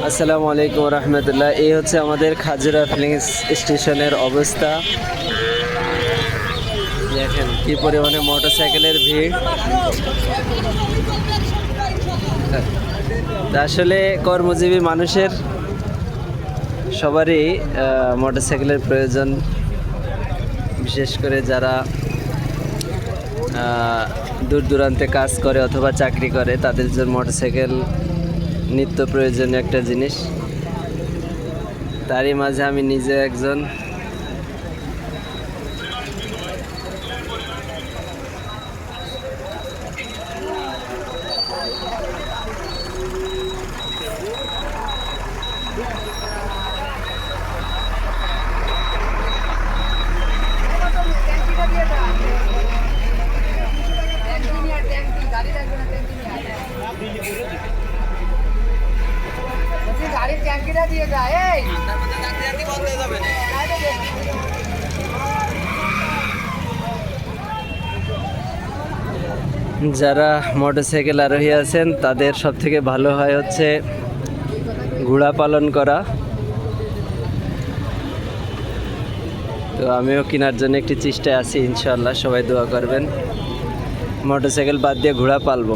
আসসালামু আলাইকুম রহমতুল্লাহ। এই হচ্ছে আমাদের খাজুরা ফিলিং স্টেশনের অবস্থা। দেখেন কি পরিমাণে মোটরসাইকেলের ভিড়। আসলে কর্মজীবী মানুষের সবারই মোটরসাইকেলের প্রয়োজন, বিশেষ করে যারা দূর দূরান্তে কাজ করে অথবা চাকরি করে তাদের জন্য মোটরসাইকেল নিত্য প্রয়োজনীয় একটা জিনিস। তারই মাঝে আমি নিজে একজন। গাড়ির ট্যাঙ্কিটা দিয়ে যায় এই যারা মোটরসাইকেল আরোহী আছেন তাদের সব থেকে ভালো হয় হচ্ছে ঘোড়া পালন করা। তো আমিও কেনার জন্য একটি চেষ্টায় আছি, ইনশাআল্লাহ সবাই দোয়া করবেন। মোটরসাইকেল বাদ দিয়ে ঘোড়া পালবো।